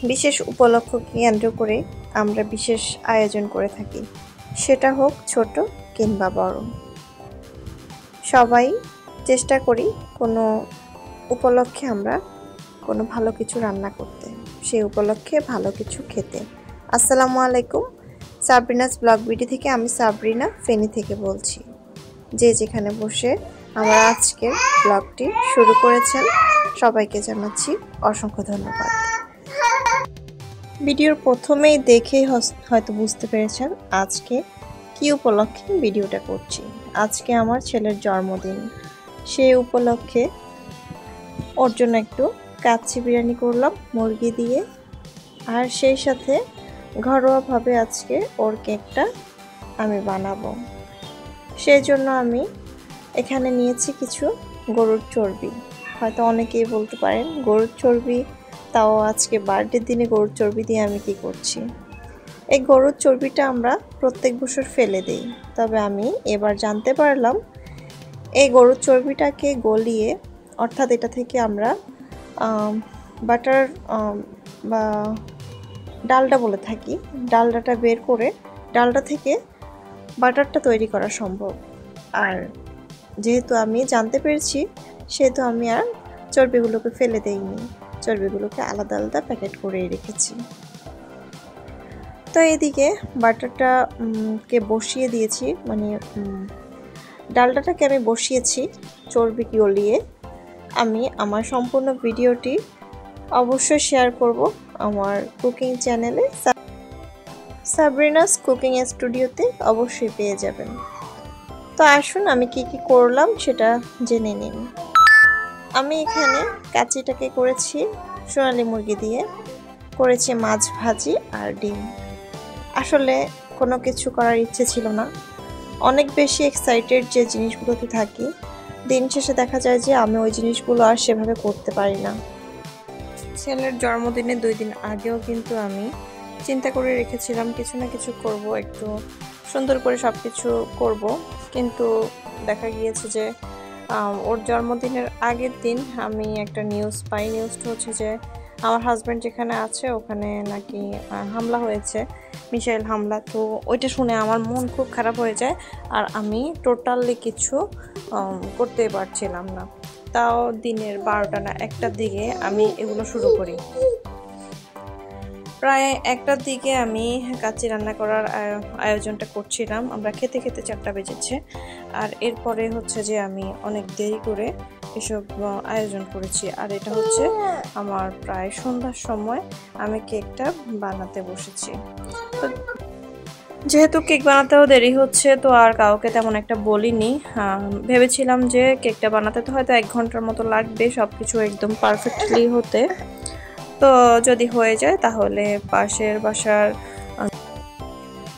বিশেষ উপলক্ষকে কেন্দ্র করে আমরা বিশেষ আয়োজন করে থাকি, সেটা হোক ছোট কিংবা বড়। সবাই চেষ্টা করি কোনো উপলক্ষে আমরা কোনো ভালো কিছু রান্না করতে, সেই উপলক্ষে ভালো কিছু খেতে। আসসালামু আলাইকুম, সাবরিনাস ব্লগ বিডি থেকে আমি সাবরিনা ফেনী থেকে বলছি। যে যেখানে বসে আমার আজকের ব্লগটি শুরু করেছেন সবাইকে জানাচ্ছি অসংখ্য ধন্যবাদ। ভিডিওর প্রথমেই দেখেই হয়তো বুঝতে পেরেছেন আজকে কি উপলক্ষে ভিডিওটা করছি। আজকে আমার ছেলের জন্মদিন, সেই উপলক্ষে ওর জন্য একটু কাচ্চি বিরিয়ানি করলাম মুরগি দিয়ে, আর সেই সাথে ঘরোয়াভাবে আজকে ওর কেকটা আমি বানাবো। সেই জন্য আমি এখানে নিয়েছি কিছু গরুর চর্বি। হয়তো অনেকেই বলতে পারেন গরুর চর্বি, তাও আজকে বার্থডের দিনে গরুর চর্বি দিয়ে আমি কি করছি। এই গরুর চর্বিটা আমরা প্রত্যেক বছর ফেলে দিই, তবে আমি এবার জানতে পারলাম এই গরুর চর্বিটাকে গলিয়ে, অর্থাৎ এটা থেকে আমরা বাটার বা ডালডা বলে থাকি, ডালডাটা বের করে ডালডা থেকে বাটারটা তৈরি করা সম্ভব। আর যেহেতু আমি জানতে পেরেছি, সেহেতু আমি আর চর্বিগুলোকে ফেলে দেইনি, চর্বিগুলোকে আলাদা আলাদা প্যাকেট করে রেখেছি। তো এদিকে বাটারটা কে বসিয়ে দিয়েছি, মানে ডালটাটাকে আমি বসিয়েছি চর্বি গলিয়ে। আমি আমার সম্পূর্ণ ভিডিওটি অবশ্যই শেয়ার করব আমার কুকিং চ্যানেলে, সাবরিনাস কুকিং স্টুডিওতে অবশ্যই পেয়ে যাবেন। তো আসুন আমি কি কি করলাম সেটা জেনে নিন। আমি এখানে কাচ্চিটাকে করেছি সোনালী মুরগি দিয়ে, করেছি মাছ ভাজি আর ডিম। আসলে কোনো কিছু করার ইচ্ছে ছিল না, অনেক বেশি এক্সাইটেড যে জিনিসগুলোতে থাকি, দিন শেষে দেখা যায় যে আমি ওই জিনিসগুলো আর সেভাবে করতে পারি না। ছেলের জন্মদিনে 2 দিন আগেও কিন্তু আমি চিন্তা করে রেখেছিলাম কিছু না কিছু করব, একটু সুন্দর করে সব কিছু করব, কিন্তু দেখা গিয়েছে যে ওর জন্মদিনের আগের দিন আমি একটা নিউজ পাই। নিউজটা হচ্ছে যে আমার হাজব্যান্ড যেখানে আছে ওখানে নাকি হামলা হয়েছে, মিসাইল হামলা। তো ওইটা শুনে আমার মন খুব খারাপ হয়ে যায়, আর আমি টোটালি কিছু করতে পারছিলাম না। তাও দিনের 12টা না 1টার দিকে আমি এগুলো শুরু করি। প্রায় 1টার দিকে আমি কাচ্চি রান্না করার আয়োজনটা করছিলাম। আমরা খেতে খেতে 4টা বেজেছে, আর এরপরে হচ্ছে যে আমি অনেক দেরি করে এসব আয়োজন করেছি। আর এটা হচ্ছে আমার প্রায় সন্ধ্যার সময় আমি কেকটা বানাতে বসেছি। তো যেহেতু কেক বানাতেও দেরি হচ্ছে, তো আর কাউকে তেমন একটা বলিনি। ভেবেছিলাম যে কেকটা বানাতে তো হয়তো 1 ঘন্টার মতো লাগবে সব কিছু একদম পারফেক্টলি হতে। তো যদি হয়ে যায় তাহলে পাশের বাসার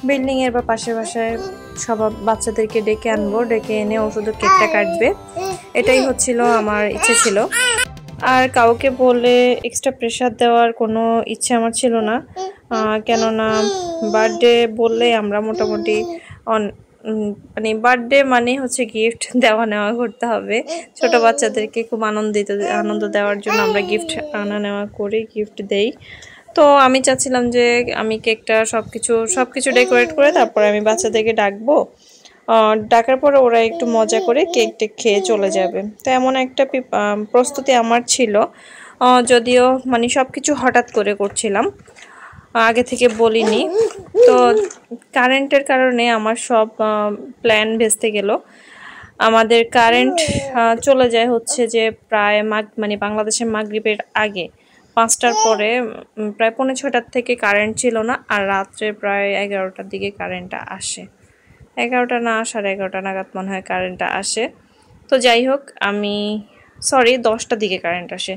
বিল্ডিংয়ের বা পাশের বাসায় সব বাচ্চাদেরকে ডেকে আনবো, ডেকে এনে ও শুধু কেকটা কাটবে, এটাই হচ্ছিল আমার ইচ্ছে ছিল। আর কাউকে বলে এক্সট্রা প্রেশার দেওয়ার কোনো ইচ্ছে আমার ছিল না, কেননা বার্থডে বললে আমরা মোটামুটি মানে বার্থডে মানে হচ্ছে গিফট দেওয়া নেওয়া করতে হবে। ছোট বাচ্চাদেরকে খুব আনন্দ দেওয়ার জন্য আমরা গিফট আনা নেওয়া করি, গিফট দেই। তো আমি চাচ্ছিলাম যে আমি কেকটা সবকিছু ডেকোরেট করে তারপরে আমি বাচ্চাদেরকে ডাকবো, ডাকার পরে ওরা একটু মজা করে কেকটা খেয়ে চলে যাবে। তো এমন একটা প্রস্তুতি আমার ছিল, যদিও মানে সবকিছু হঠাৎ করে করছিলাম, আগে থেকে বলিনি। তো কারেন্টের কারণে আমার সব প্ল্যান ভেস্তে গেল। আমাদের কারেন্ট চলে যায় হচ্ছে যে প্রায় মানে বাংলাদেশের মাগরিবের আগে 5টার পরে, প্রায় 5:45 থেকে কারেন্ট ছিল না, আর রাত্রে প্রায় 11টার দিকে কারেন্টটা আসে। 11টা না 11:30 নাগাদ মনে হয় কারেন্টটা আসে। তো যাই হোক, 10টার দিকে কারেন্ট আসে।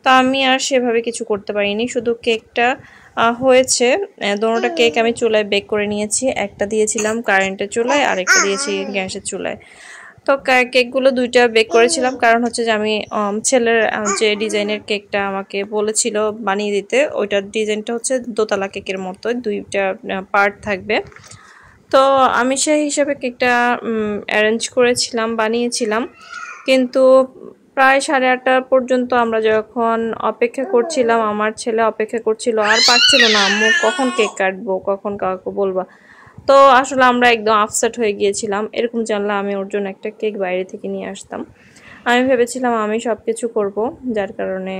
তো আমি আর সেভাবে কিছু করতে পারিনি, শুধু কেকটা হয়েছে। দুটোটা কেক আমি চুলায় বেক করে নিয়েছি, একটা দিয়েছিলাম কারেন্টের চুলায় আর একটা দিয়েছি গ্যাসের চুলায়। তো কেকগুলো 2টা বেক করেছিলাম, কারণ হচ্ছে যে আমি ছেলের যে ডিজাইনের কেকটা আমাকে বলেছিল বানিয়ে দিতে, ওইটার ডিজাইনটা হচ্ছে দোতলা কেকের মতো 2টা পার্ট থাকবে। তো আমি সেই হিসাবে কেকটা অ্যারেঞ্জ করেছিলাম, বানিয়েছিলাম, কিন্তু প্রায় 8:30 পর্যন্ত আমরা যখন অপেক্ষা করছিলাম, আমার ছেলে অপেক্ষা করছিল, আর পারছিল না আম্মু কখন কেক কাটবো, কখন কাউকে বলবা। তো আসলে আমরা একদম আপসেট হয়ে গিয়েছিলাম। এরকম জানলে আমি ওর জন্য একটা কেক বাইরে থেকে নিয়ে আসতাম। আমি ভেবেছিলাম আমি সব কিছু করবো, যার কারণে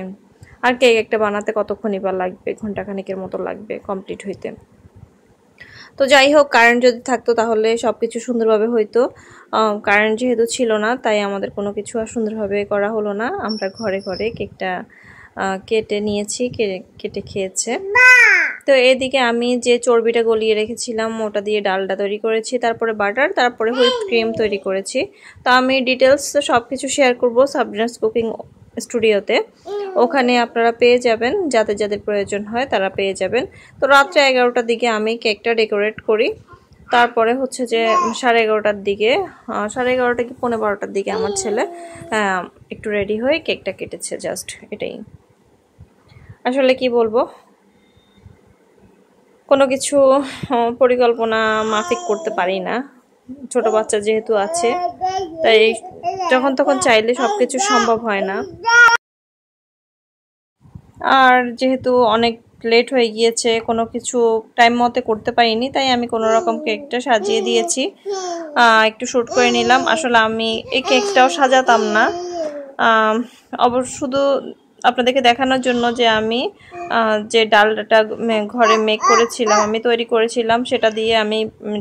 আর কেক একটা বানাতে কতক্ষণই বা লাগবে, ঘন্টাখানেকের মতো লাগবে কমপ্লিট হইতে। তো যাই হোক, কারেন্ট যদি থাকতো তাহলে সব কিছু সুন্দরভাবে হইতো। কারেন্ট যেহেতু ছিল না, তাই আমাদের কোনো কিছু আর সুন্দরভাবে করা হলো না। আমরা ঘরে ঘরে কেকটা কেটে নিয়েছি, কেটে খেয়েছে। তো এদিকে আমি যে চর্বিটা গলিয়ে রেখেছিলাম ওটা দিয়ে ডালটা তৈরি করেছি, তারপরে বাটার, তারপরে হুইপ ক্রিম তৈরি করেছি। তো আমি ডিটেলস সব কিছু শেয়ার করবো সাবরিনাস কুকিং স্টুডিওতে, ওখানে আপনারা পেয়ে যাবেন, যাদের যাদের প্রয়োজন হয় তারা পেয়ে যাবেন। তো রাত্রে 11টার দিকে আমি কেকটা ডেকোরেট করি। তারপরে হচ্ছে যে 11:30টার দিকে, 11:30 কি 12:15টার দিকে আমার ছেলে একটু রেডি হয়ে কেকটা কেটেছে। জাস্ট এটাই, আসলে কি বলবো, কোনো কিছু পরিকল্পনা মাফিক করতে পারি না। ছোট বাচ্চা যেহেতু আছে, তাই যখন তখন চাইলে সবকিছু সম্ভব হয় না। আর যেহেতু অনেক লেট হয়ে গিয়েছে, কোনো কিছু টাইম মতো করতে পারিনি, তাই আমি কোনো রকম কেকটা সাজিয়ে দিয়েছি, একটু শ্যুট করে নিলাম। আসলে আমি এই কেকটাও সাজাতাম না, অবশ্য শুধু আপনাদেরকে দেখানোর জন্য যে আমি যে ডালটা ঘরে মেক করেছিলাম, আমি তৈরি করেছিলাম, সেটা দিয়ে আমি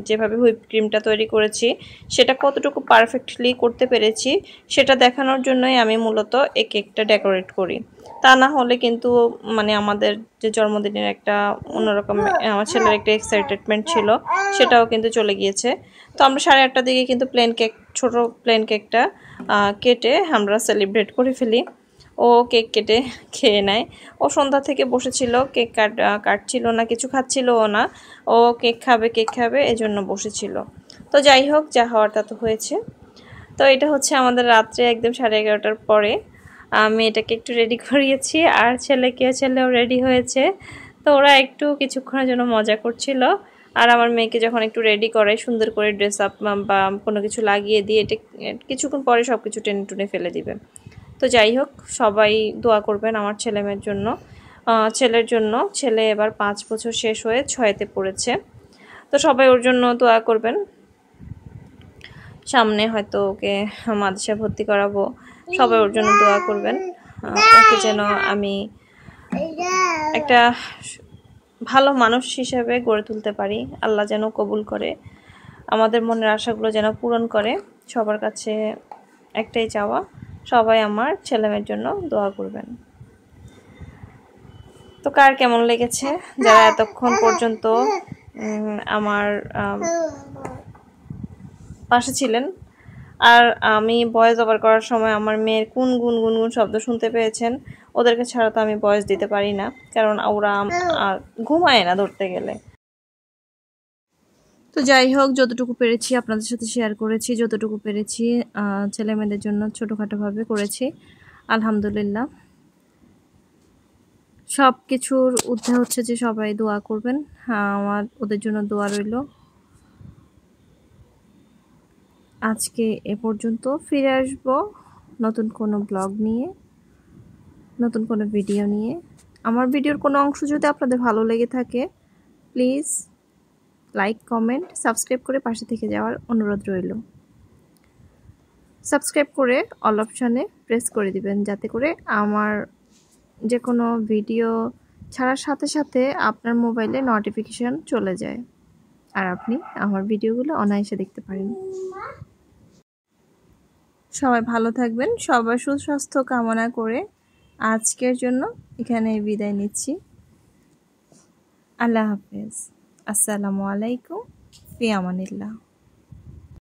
যেভাবে হুইপ ক্রিমটা তৈরি করেছি সেটা কতটুকু পারফেক্টলি করতে পেরেছি সেটা দেখানোর জন্যই আমি মূলত এই কেকটা ডেকোরেট করি। তা না হলে কিন্তু মানে আমাদের যে জন্মদিনের একটা অন্যরকম, আমার ছেলের একটা এক্সাইটেডমেন্ট ছিল, সেটাও কিন্তু চলে গিয়েছে। তো আমরা 8:30টার দিকে কিন্তু প্লেন কেক, ছোট প্লেন কেকটা কেটে আমরা সেলিব্রেট করে ফেলি। ও কেক কেটে খেয়ে নেয়। ও সন্ধ্যা থেকে বসেছিল, কেক কাটছিল না, কিছু খাচ্ছিলও না। ও কেক খাবে এজন্য বসেছিল। তো যাই হোক, যা হওয়ার তা তো হয়েছে। তো এটা হচ্ছে আমাদের রাত্রে একদম 11:30টার পরে আমি এটাকে একটু রেডি করিয়েছি, আর ছেলেও রেডি হয়েছে। তো ওরা একটু কিছুক্ষণের জন্য মজা করছিল। আর আমার মেয়েকে যখন একটু রেডি করে সুন্দর করে ড্রেস আপ বা কোনো কিছু লাগিয়ে দিয়ে এটা কিছুক্ষণ পরে সব কিছু টেনে টুনে ফেলে দিবে। তো যাই হোক, সবাই দোয়া করবেন আমার ছেলেমেয়ের জন্য, ছেলের জন্য। ছেলে এবার 5 বছর শেষ হয়ে 6তে পড়েছে। তো সবাই ওর জন্য দোয়া করবেন। সামনে হয়তো ওকে মাদ্রাসায় ভর্তি করাবো, সবাই ওর জন্য দোয়া করবেন। ওকে যেন আমি একটা ভালো মানুষ হিসেবে গড়ে তুলতে পারি, আল্লাহ যেন কবুল করে, আমাদের মনের আশাগুলো যেন পূরণ করে। সবার কাছে একটাই চাওয়া, সবাই আমার ছেলেমেয়ের জন্য দোয়া করবেন। তো কার কেমন লেগেছে, যারা এতক্ষণ পর্যন্ত আমার পাশে ছিলেন। আর আমি ভয়েস ওভার করার সময় আমার মেয়ের কোন গুনগুন শব্দ শুনতে পেয়েছেন। ওদেরকে ছাড়া তো আমি ভয়েস দিতে পারি না, কারণ ওরা ঘুমায় না ধরতে গেলে। তো যাই হোক, যতটুকু পেরেছি আপনাদের সাথে শেয়ার করেছি, যতটুকু পেরেছি ছেলে মেয়েদের জন্য ছোটোখাটোভাবে করেছি। আলহামদুলিল্লাহ, সব কিছুর ঊর্ধ্বে হচ্ছে যে সবাই দোয়া করবেন। আমার ওদের জন্য দোয়া রইল। আজকে এ পর্যন্ত, ফিরে আসব নতুন কোনো ব্লগ নিয়ে, নতুন কোনো ভিডিও নিয়ে। আমার ভিডিওর কোনো অংশ যদি আপনাদের ভালো লেগে থাকে, প্লিজ লাইক, কমেন্ট, সাবস্ক্রাইব করে পাশে থেকে যাওয়ার অনুরোধ রইল। সাবস্ক্রাইব করে অল অপশানে প্রেস করে দিবেন, যাতে করে আমার যে কোনো ভিডিও ছাড়ার সাথে সাথে আপনার মোবাইলে নোটিফিকেশন চলে যায়, আর আপনি আমার ভিডিওগুলো অনায়াসে দেখতে পারেন। সবাই ভালো থাকবেন, সবার সুস্বাস্থ্য কামনা করে আজকের জন্য এখানে বিদায় নিচ্ছি। আল্লাহ হাফেজ, আসসালামু আলাইকুম, ফি আমানিল্লাহ।